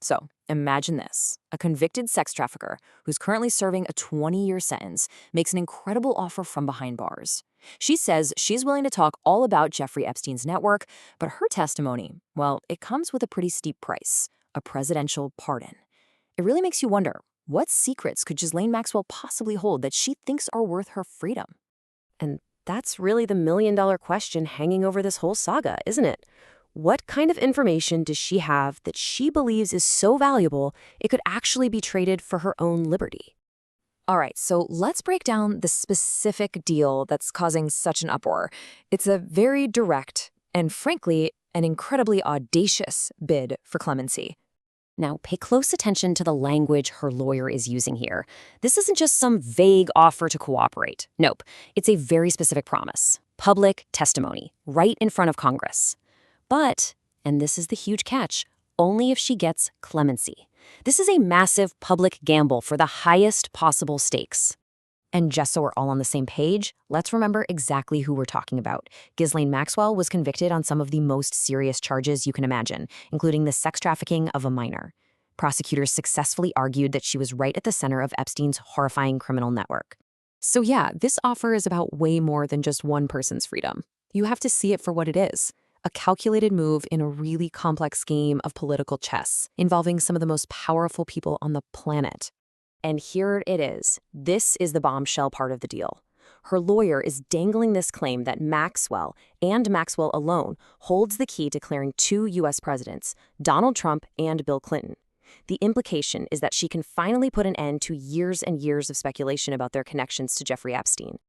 So, imagine this. A convicted sex trafficker who's currently serving a 20-year sentence makes an incredible offer from behind bars. She says she's willing to talk all about Jeffrey Epstein's network, but her testimony, well, it comes with a pretty steep price, a presidential pardon. It really makes you wonder, what secrets could Ghislaine Maxwell possibly hold that she thinks are worth her freedom? And that's really the million-dollar question hanging over this whole saga, isn't it? What kind of information does she have that she believes is so valuable it could actually be traded for her own liberty? All right, so let's break down the specific deal that's causing such an uproar. It's a very direct and, frankly, an incredibly audacious bid for clemency. Now, pay close attention to the language her lawyer is using here. This isn't just some vague offer to cooperate. Nope, it's a very specific promise. Public testimony, right in front of Congress. But, and this is the huge catch, only if she gets clemency. This is a massive public gamble for the highest possible stakes. And just so we're all on the same page, let's remember exactly who we're talking about. Ghislaine Maxwell was convicted on some of the most serious charges you can imagine, including the sex trafficking of a minor. Prosecutors successfully argued that she was right at the center of Epstein's horrifying criminal network. So yeah, this offer is about way more than just one person's freedom. You have to see it for what it is. A calculated move in a really complex game of political chess, involving some of the most powerful people on the planet. And here it is. This is the bombshell part of the deal. Her lawyer is dangling this claim that Maxwell, and Maxwell alone, holds the key to clearing two U.S. presidents, Donald Trump and Bill Clinton. The implication is that she can finally put an end to years and years of speculation about their connections to Jeffrey Epstein.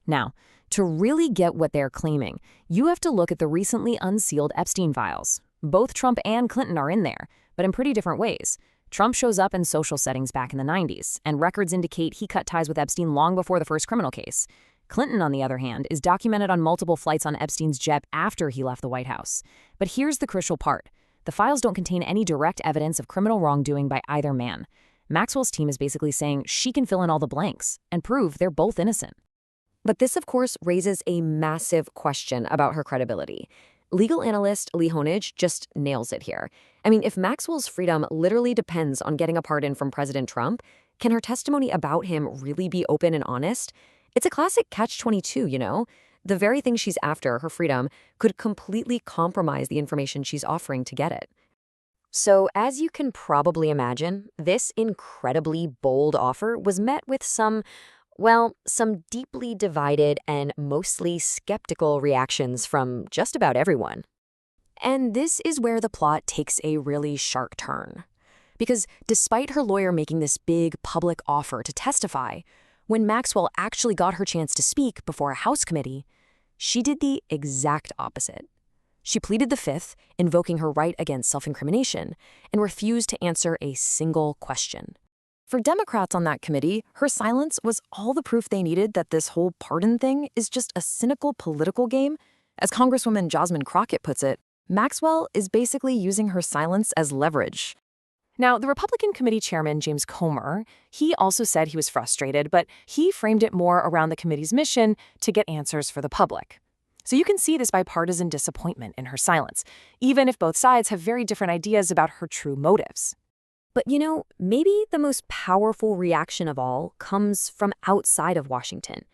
Now, to really get what they're claiming, you have to look at the recently unsealed Epstein Files. Both Trump and Clinton are in there, but in pretty different ways. Trump shows up in social settings back in the 90s, and records indicate he cut ties with Epstein long before the first criminal case. Clinton, on the other hand, is documented on multiple flights on Epstein's jet after he left the White House. But here's the crucial part. The files don't contain any direct evidence of criminal wrongdoing by either man. Maxwell's team is basically saying she can fill in all the blanks and prove they're both innocent. But this, of course, raises a massive question about her credibility. Legal analyst Lee Honage just nails it here. I mean, if Maxwell's freedom literally depends on getting a pardon from President Trump, can her testimony about him really be open and honest? It's a classic catch-22, you know? The very thing she's after, her freedom, could completely compromise the information she's offering to get it. So, as you can probably imagine, this incredibly bold offer was met with some deeply divided and mostly skeptical reactions from just about everyone. And this is where the plot takes a really sharp turn. Because despite her lawyer making this big public offer to testify, when Maxwell actually got her chance to speak before a House committee, she did the exact opposite. She pleaded the fifth, invoking her right against self-incrimination, and refused to answer a single question. For Democrats on that committee, her silence was all the proof they needed that this whole pardon thing is just a cynical political game. As Congresswoman Jasmine Crockett puts it, Maxwell is basically using her silence as leverage. Now, the Republican committee chairman, James Comer, he also said he was frustrated, but he framed it more around the committee's mission to get answers for the public. So you can see this bipartisan disappointment in her silence, even if both sides have very different ideas about her true motives. But you know, maybe the most powerful reaction of all comes from outside of Washington.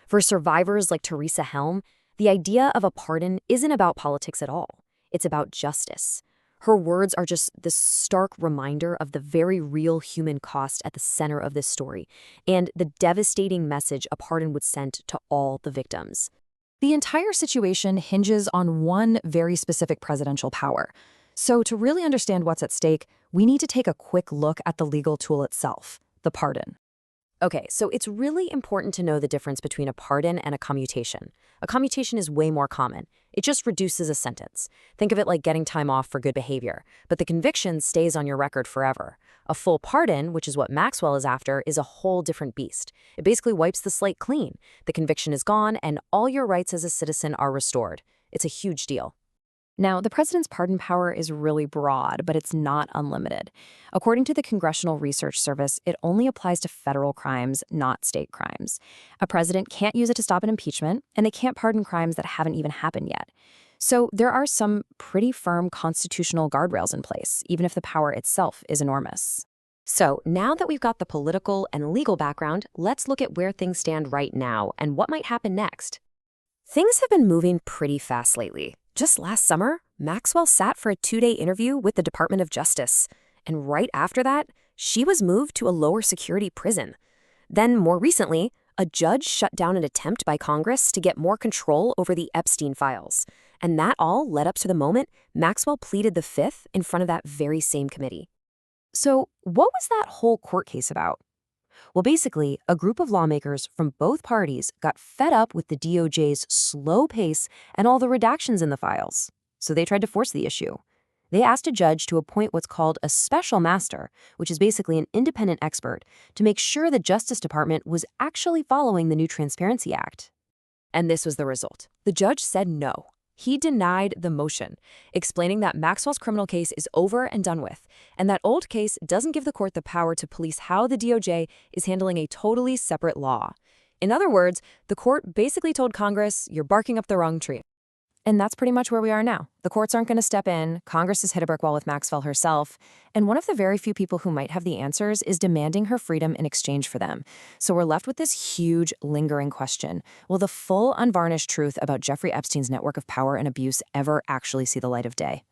For survivors like Teresa Helm, the idea of a pardon isn't about politics at all. It's about justice. Her words are just this stark reminder of the very real human cost at the center of this story, and the devastating message a pardon would send to all the victims. The entire situation hinges on one very specific presidential power. So to really understand what's at stake, we need to take a quick look at the legal tool itself, the pardon. Okay, so it's really important to know the difference between a pardon and a commutation. A commutation is way more common. It just reduces a sentence. Think of it like getting time off for good behavior, but the conviction stays on your record forever. A full pardon, which is what Maxwell is after, is a whole different beast. It basically wipes the slate clean. The conviction is gone, and all your rights as a citizen are restored. It's a huge deal. Now, the president's pardon power is really broad, but it's not unlimited. According to the Congressional Research Service, it only applies to federal crimes, not state crimes. A president can't use it to stop an impeachment, and they can't pardon crimes that haven't even happened yet. So there are some pretty firm constitutional guardrails in place, even if the power itself is enormous. So now that we've got the political and legal background, let's look at where things stand right now and what might happen next. Things have been moving pretty fast lately. Just last summer, Maxwell sat for a 2-day interview with the Department of Justice. And right after that, she was moved to a lower security prison. Then, more recently, a judge shut down an attempt by Congress to get more control over the Epstein Files. And that all led up to the moment Maxwell pleaded the Fifth in front of that very same committee. So, what was that whole court case about? Well, basically, a group of lawmakers from both parties got fed up with the DOJ's slow pace and all the redactions in the files. So they tried to force the issue. They asked a judge to appoint what's called a special master, which is basically an independent expert, to make sure the Justice Department was actually following the new Transparency Act. And this was the result. The judge said no. He denied the motion, explaining that Maxwell's criminal case is over and done with, and that old case doesn't give the court the power to police how the DOJ is handling a totally separate law. In other words, the court basically told Congress, you're barking up the wrong tree. And that's pretty much where we are now. The courts aren't going to step in, Congress has hit a brick wall with Maxwell herself, and one of the very few people who might have the answers is demanding her freedom in exchange for them. So we're left with this huge, lingering question. Will the full, unvarnished truth about Jeffrey Epstein's network of power and abuse ever actually see the light of day?